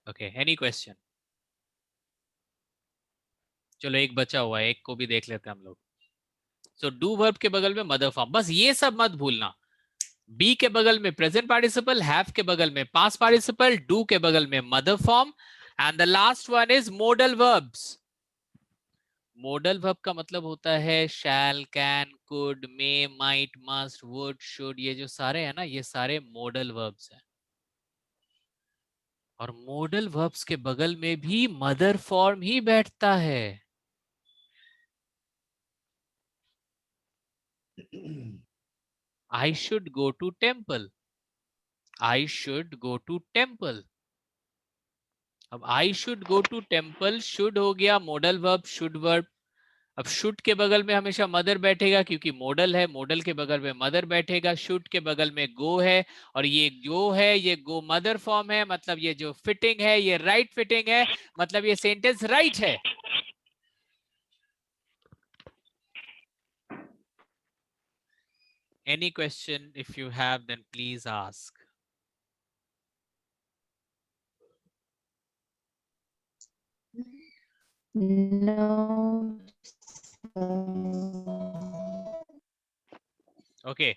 Okay, any question? चलो एक बचा हुआ है, एक को भी देख लेते हैं हम लोग। सो डू वर्ब के बगल में मदर फॉर्म, बस ये सब मत भूलना। बी के बगल में प्रेजेंट पार्टिसिपल, हैव के बगल में पास्ट पार्टिसिपल, डू के बगल में mother form, and the last one is modal verbs. Modal verb का मतलब होता है shall, can, could, may, might, must, would, should, ये जो सारे हैं ना ये सारे मोडल वर्ब्स हैं। और मोडल वर्ब्स के बगल में भी मदर फॉर्म ही बैठता है। I should go to temple. I should go to temple. अब I should go to temple, should हो गया मॉडल वर्ब, should वर्ब। अब should के बगल में हमेशा मदर बैठेगा क्योंकि मॉडल है, मॉडल के बगल में मदर बैठेगा, should के बगल में go है, और ये जो है ये go मदर फॉर्म है, मतलब ये जो फिटिंग है ये राइट फिटिंग है, मतलब ये सेंटेंस राइट है। Any question if you have, then please ask. No. Okay,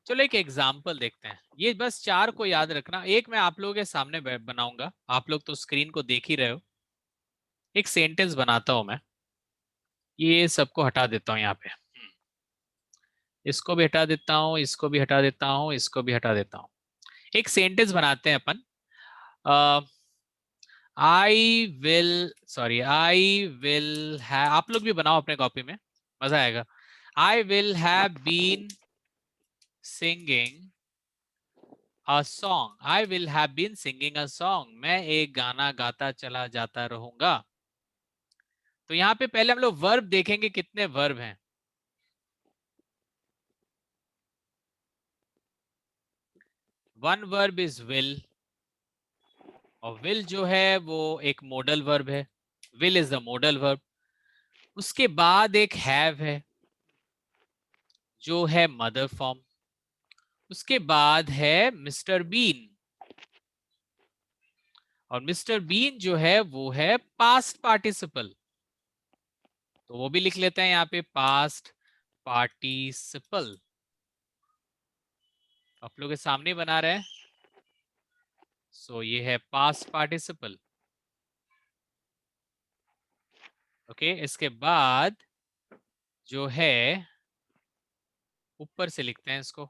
चलो एक एग्जाम्पल देखते हैं। ये बस चार को याद रखना, एक मैं आप लोगों के सामने बनाऊंगा, आप लोग तो स्क्रीन को देख ही रहे हो। एक सेंटेंस बनाता हूं मैं, ये सबको हटा देता हूं यहाँ पे, इसको भी हटा देता हूं, इसको भी हटा देता हूं, इसको भी हटा देता हूं। एक सेंटेंस बनाते हैं अपन। आई विल हैव, आप लोग भी बनाओ अपने कॉपी में, मजा आएगा। I will have been singing a song. I will have been singing a song. मैं एक गाना गाता चला जाता रहूंगा। तो यहाँ पे पहले हम लोग वर्ब देखेंगे, कितने वर्ब हैं। वन वर्ब इज विल, और विल जो है वो एक मॉडल वर्ब है, will is the modal verb. उसके बाद एक हैव है जो है मदर फॉर्म। उसके बाद है मिस्टर बीन, और मिस्टर बीन जो है वो है पास्ट पार्टिसिपल, तो वो भी लिख लेते हैं यहाँ पे पास्ट पार्टिसिपल। आप लोग के सामने बना रहे हैं, सो ये है पास्ट पार्टिसिपल। ओके, इसके बाद जो है ऊपर से लिखते हैं इसको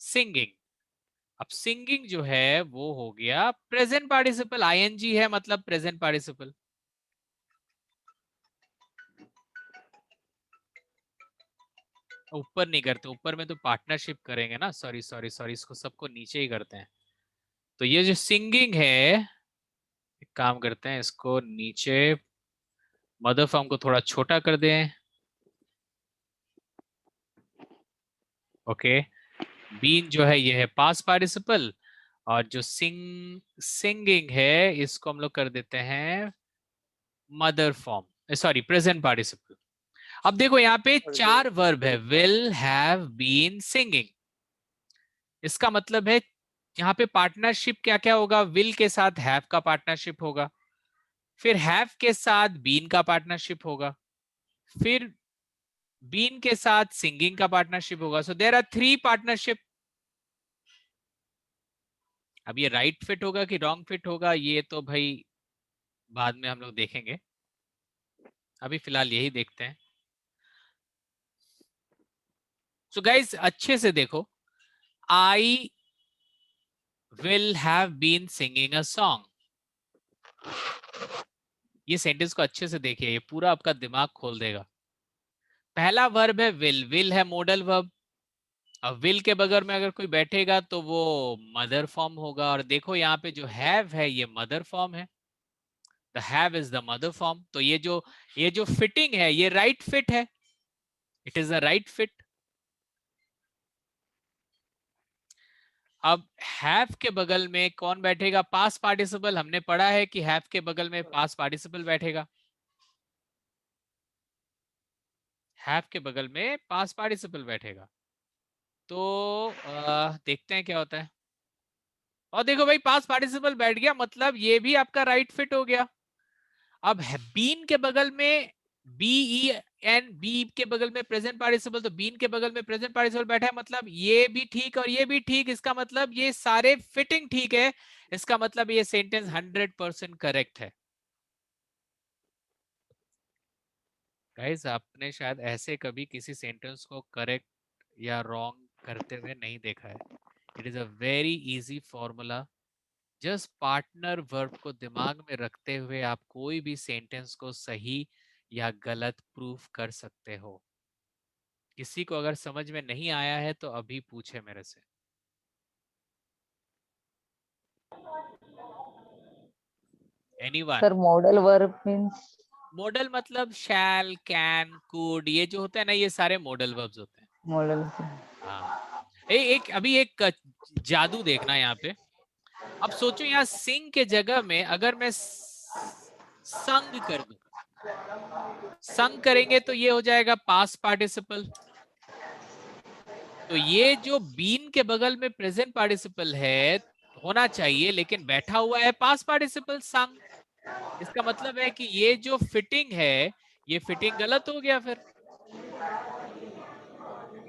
सिंगिंग। अब सिंगिंग जो है वो हो गया प्रेजेंट पार्टिसिपल, आईएनजी है मतलब प्रेजेंट पार्टिसिपल। ऊपर नहीं करते, ऊपर में तो पार्टनरशिप करेंगे ना, सॉरी सॉरी सॉरी, इसको सबको नीचे ही करते हैं। तो ये जो सिंगिंग है, एक काम करते हैं इसको नीचे, मदर फॉर्म को थोड़ा छोटा कर दें। ओके, बीन जो है ये है पास्ट पार्टिसिपल, और जो सिंगिंग है इसको हम लोग कर देते हैं mother form, sorry present participle. अब देखो यहाँ पे 4 वर्ब है, विल, हैव, बीन, सिंगिंग। इसका मतलब है यहाँ पे पार्टनरशिप क्या क्या होगा, विल के साथ हैव का पार्टनरशिप होगा, फिर हैव के साथ बीन का पार्टनरशिप होगा, फिर बीन के साथ सिंगिंग का पार्टनरशिप होगा। So there are 3 partnership. अब ये राइट फिट होगा कि रॉन्ग फिट होगा, ये तो भाई बाद में हम लोग देखेंगे, अभी फिलहाल यही देखते हैं। सो गाइस अच्छे से देखो, I will have been singing a song, ये सेंटेंस को अच्छे से देखिए, ये पूरा आपका दिमाग खोल देगा। पहला वर्ब है विल, विल है मॉडल वर्ब। अब विल के बगैर में अगर कोई बैठेगा तो वो मदर फॉर्म होगा, और देखो यहाँ पे जो हैव है ये मदर फॉर्म है, the have is the mother form. तो ये जो फिटिंग है ये राइट फिट है, it is a right fit. अब हैव के बगल में कौन बैठेगा, पास्ट पार्टिसिपल। हमने पढ़ा है कि हैव के बगल में पास्ट पार्टिसिपल बैठेगा, हैव के बगल में पास्ट पार्टिसिपल बैठेगा। तो देखते हैं क्या होता है। और देखो भाई पास्ट पार्टिसिपल बैठ गया, मतलब ये भी आपका राइट फिट हो गया। अब बीन के बगल में बीई एन, बी के बगल में प्रेजेंट पार्टिसिपल, तो बीन के बगल में प्रेजेंट पार्टिसिपल बैठा है, मतलब ये भी ठीक और ये भी ठीक। इसका मतलब ये सारे फिटिंग ठीक है, इसका मतलब ये सेंटेंस 100% करेक्ट है। गाइस आपने शायद ऐसे कभी किसी सेंटेंस को करेक्ट या रॉन्ग करते हुए नहीं देखा है। It is a very easy formula. Just partner verb को दिमाग में रखते हुए आप कोई भी सेंटेंस को सही या गलत प्रूफ कर सकते हो। किसी को अगर समझ में नहीं आया है तो अभी पूछे मेरे से। Anyone? Sir modal verb means? Model मतलब शैल, कैन, कुड, ये जो होता है ना, ये सारे मॉडल वर्ब्स होते हैं। मॉडल। हाँ, अभी एक जादू देखना यहाँ पे। अब सोचो यहाँ सिंग के जगह में अगर मैं संग कर दूं, संग करेंगे तो ये हो जाएगा पास्ट पार्टिसिपल। तो ये जो बीन के बगल में प्रेजेंट पार्टिसिपल है होना चाहिए, लेकिन बैठा हुआ है पास्ट पार्टिसिपल संग। इसका मतलब है कि ये जो फिटिंग है ये फिटिंग गलत हो गया। फिर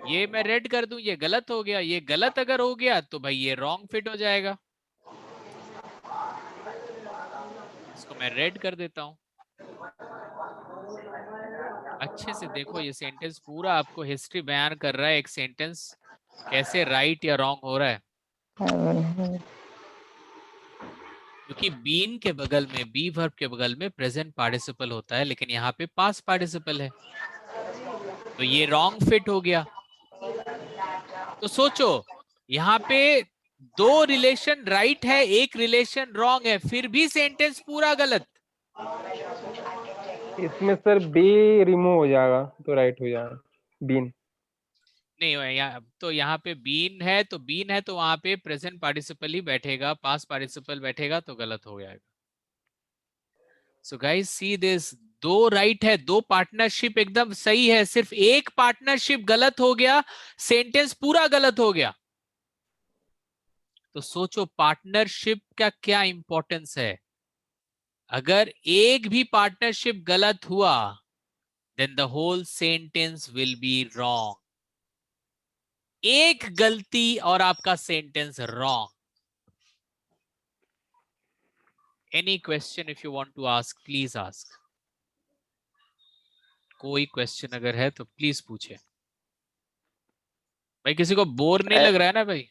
ये मैं रेड कर दूं, ये गलत हो गया। ये गलत अगर हो गया तो भाई ये रॉन्ग फिट हो जाएगा। इसको मैं रेड कर देता हूं। अच्छे से देखो, ये सेंटेंस पूरा आपको हिस्ट्री बयान कर रहा है, एक सेंटेंस कैसे राइट या रॉन्ग हो रहा है। क्योंकि बीन के बगल में, बी वर्ब के बगल में प्रेजेंट पार्टिसिपल होता है, लेकिन यहाँ पे पास्ट पार्टिसिपल है, तो ये रॉन्ग फिट हो गया। तो सोचो यहाँ पे 2 रिलेशन राइट है, 1 रिलेशन रॉन्ग है, फिर भी सेंटेंस पूरा गलत। इसमें सर बी रिमूव हो जाएगा तो राइट हो जाएगा बीन। नहीं यहाँ पे बीन है तो वहां पे प्रेजेंट पार्टिसिपल ही बैठेगा, पास्ट पार्टिसिपल बैठेगा तो गलत हो जाएगा। सो गाइस सी दिस, दो राइट है, दो पार्टनरशिप एकदम सही है, सिर्फ एक पार्टनरशिप गलत हो गया, सेंटेंस पूरा गलत हो गया। तो सोचो पार्टनरशिप का क्या इंपॉर्टेंस है। अगर एक भी पार्टनरशिप गलत हुआ then the whole sentence will be wrong. एक गलती और आपका sentence wrong. Any question if you want to ask, please ask. कोई क्वेश्चन अगर है तो प्लीज पूछे। भाई किसी को बोर नहीं लग रहा है ना भाई?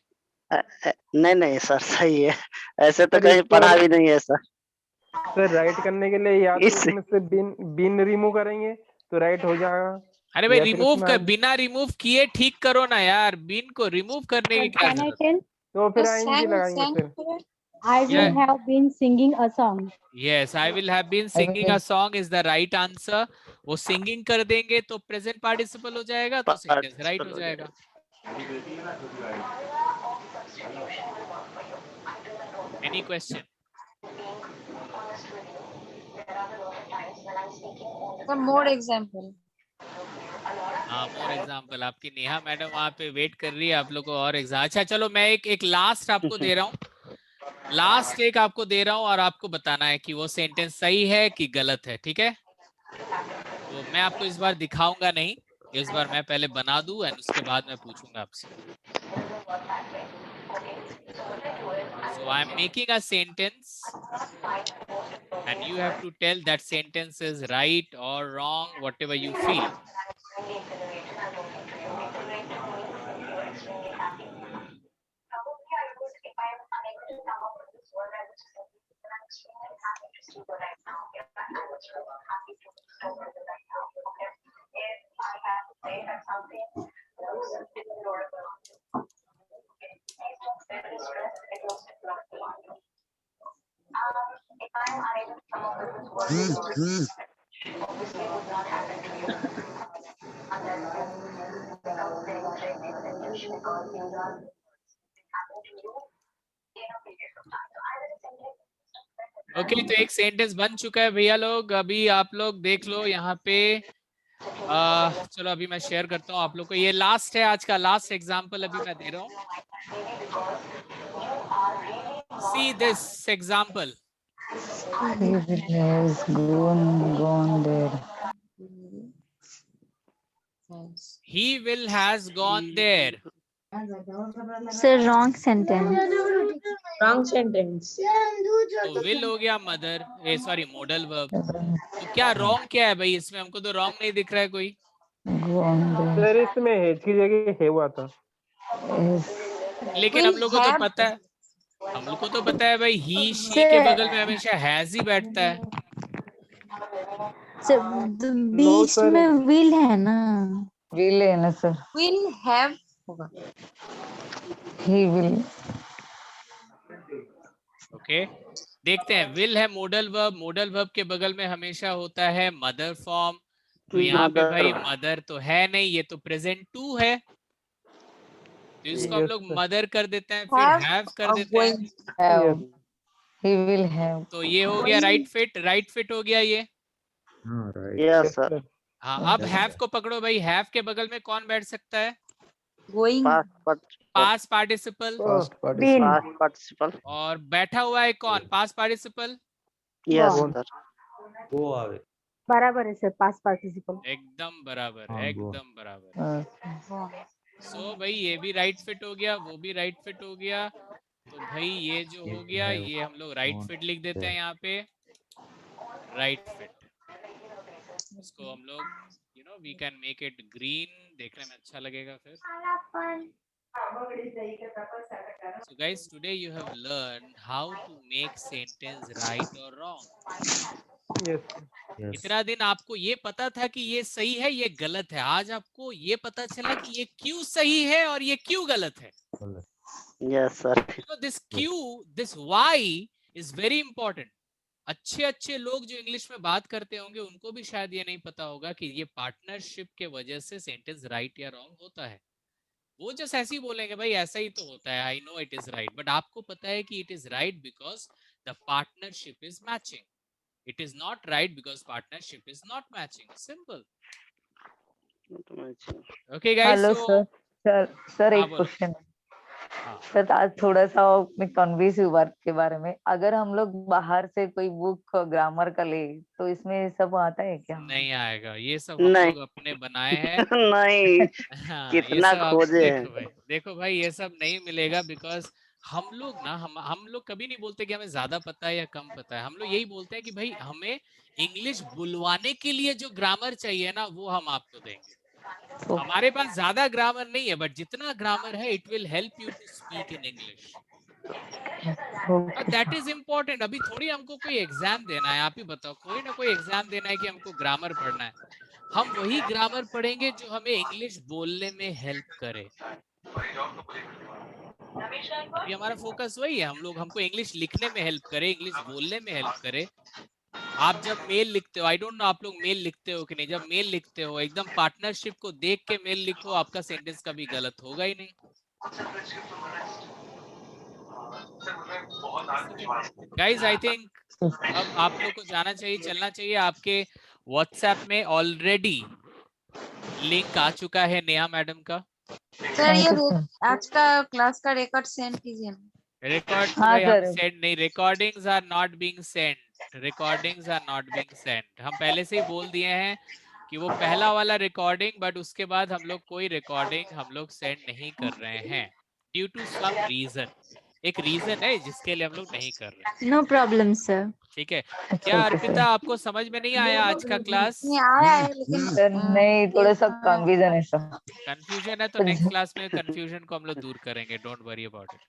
नहीं नहीं सर सही है, ऐसे तो सर कहीं इसको पढ़ा भी नहीं है सर। सर राइट करने के लिए या तो इस- इसमें से बिन रिमूव करेंगे तो राइट हो जाएगा। अरे भाई या फिर रिमूव उसमें कर, बिना रिमूव किए ठीक करो ना यार, बिन को रिमूव करने की क्या जरूरत है? तो फिर आएंगे लगाएंगे फिर। I Yeah. will have been singing a song. Yes, I will have been singing a song is the right answer. वो singing कर देंगे तो प्रेजेंट पार्टिसिपल हो जाएगा तो सेंटेंस राइट हो जाएगा। Any question? Some more example. हाँ मोर एग्जाम्पल, आपकी नेहा मैडम वहाँ पे वेट कर रही है आप लोग को और एग्जाम। अच्छा चलो मैं एक लास्ट आपको दे रहा हूँ, लास्ट एक आपको दे रहा हूँ और आपको बताना है कि वो सेंटेंस सही है कि गलत है, ठीक है? तो मैं आपको इस बार दिखाऊंगा नहीं, इस बार मैं पहले बना दूं एंड उसके बाद मैं पूछूंगा आपसे। So I am making a sentence and you have to tell that sentence is right or wrong, whatever you feel. Okay तो एक सेंटेंस बन चुका है भैया लोग, अभी आप लोग देख लो यहाँ पे। चलो अभी मैं शेयर करता हूँ आप लोग को, ये लास्ट है, आज का लास्ट एग्जाम्पल अभी मैं दे रहा हूँ। See this example. He has gone there. He will has gone there. Sir, wrong sentence. Wrong sentence. तो will हो गया मदर, सॉरी मॉडल वर्ब। तो क्या रॉन्ग क्या है भाई इसमें? हमको तो रॉन्ग नहीं दिख रहा है कोई। Gone there. सर इसमें हेज की जगह है हुआ था। Yes. लेकिन हम लोग को तो पता है, हम लोग को तो पता है भाई ही शी के बगल में हमेशा हैज ही बैठता है। Sir, बीच sir. में will है ना? Will है ना sir? Will have होगा। He will. ओके देखते हैं, विल है मॉडल वर्ब, मॉडल वर्ब के बगल में हमेशा होता है मदर फॉर्म। तो यहाँ पे भाई मदर तो है नहीं, ये तो प्रेजेंट टू है, तो इसको हम लोग मदर कर देते हैं, फिर हैव कर देते हैं। Have. He will have. तो ये हो गया राइट फिट, राइट फिट हो गया ये। Yes sir. हाँ अब हैव को पकड़ो भाई, हैव के बगल में कौन बैठ सकता है? Going. Past participle. Past participle. Participle. और बैठा हुआ है कौन? Past participle. Yes sir. बराबर है सर, पास्ट पार्टिसिपल। एकदम बराबर, एकदम बराबर। सो भाई ये भी राइट फिट हो गया, वो भी राइट फिट हो गया। तो भाई ये जो हो गया ये हम लोग राइट फिट लिख देते हैं यहाँ पे, राइट फिट। इसको हम लोग we can make it green, देखने में अच्छा लगेगा फिर। So guys, today you have learned how to make sentence right or wrong. इतना दिन आपको ये पता था कि ये सही है ये गलत है, आज आपको ये पता चला कि ये क्यों सही है और ये क्यों गलत है। Yes sir. दिस क्यों, this why is very important. अच्छे लोग जो इंग्लिश में बात करते होंगे उनको भी शायद ये नहीं पता होगा कि ये पार्टनरशिप के वजह से सेंटेंस राइट या रॉन्ग होता है। वो जस्ट ऐसे ही बोलेंगे भाई ऐसा ही तो होता है, I know it is right, but आपको पता है कि it is right because the partnership is matching. It is not right because partnership is not matching. Simple. Okay guys. Hello sir. Sir हाँ, एक बोलो. क्वेश्चन. हाँ. सर आज थोड़ा सा मैं कन्फ्यूज हुई वर्क के बारे में. अगर हम लोग बाहर से कोई बुक ग्रामर का ले तो इसमें सब आता है क्या? नहीं आएगा, ये सब हम नहीं लोग अपने बनाए हैं. नहीं, हाँ, ये कितना सब आप खोजे हैं। देखो भाई ये सब नहीं मिलेगा बिकॉज हम लोग ना हम लोग कभी नहीं बोलते कि हमें ज्यादा पता है या कम पता है. हम लोग यही बोलते हैं कि भाई हमें इंग्लिश बुलवाने के लिए जो ग्रामर चाहिए ना वो हम आपको देंगे. हमारे पास ज्यादा ग्रामर नहीं है, बट जितना ग्रामर है it will help you to speak in English. That is important. अभी थोड़ी हमको कोई एग्जाम देना है. आप ही बताओ, कोई ना कोई एग्जाम देना है कि हमको ग्रामर पढ़ना है. हम वही ग्रामर पढ़ेंगे जो हमें इंग्लिश बोलने में हेल्प करे. अभी हमारा फोकस वही है. हमको इंग्लिश लिखने में हेल्प करे, इंग्लिश बोलने में हेल्प करे. आप जब मेल लिखते हो, आई डोंट नो आप लोग मेल लिखते हो कि नहीं. जब मेल लिखते हो एकदम पार्टनरशिप को देख के मेल लिखो, आपका सेंटेंस कभी गलत होगा ही नहीं. गाइज आई थिंक अब आप लोग को जाना चाहिए, चलना चाहिए. आपके व्हाट्सएप में ऑलरेडी लिंक आ चुका है नेहा मैडम का. सर ये आज का क्लास का रिकॉर्ड सेंड कीजिए ना. रिकॉर्ड तो हाँ भाई हम सर. सेंड नहीं. Recordings are not being sent. Recordings are not being sent. हम पहले से ही बोल दिए हैं कि वो पहला वाला रिकॉर्डिंग, बट उसके बाद हम लोग कोई रिकॉर्डिंग हम लोग सेंड नहीं कर रहे हैं ड्यू टू सम रीजन. एक रीजन है जिसके लिए हम लोग नहीं कर रहे. No problem sir. ठीक है. क्या अर्पिता आपको समझ में नहीं आया आज का क्लास? नहीं आया है लेकिन सर नहीं, थोड़ा सा कंफ्यूजन है सर. कंफ्यूजन है तो नेक्स्ट क्लास में कंफ्यूजन को हम लोग दूर करेंगे. Don't worry about it.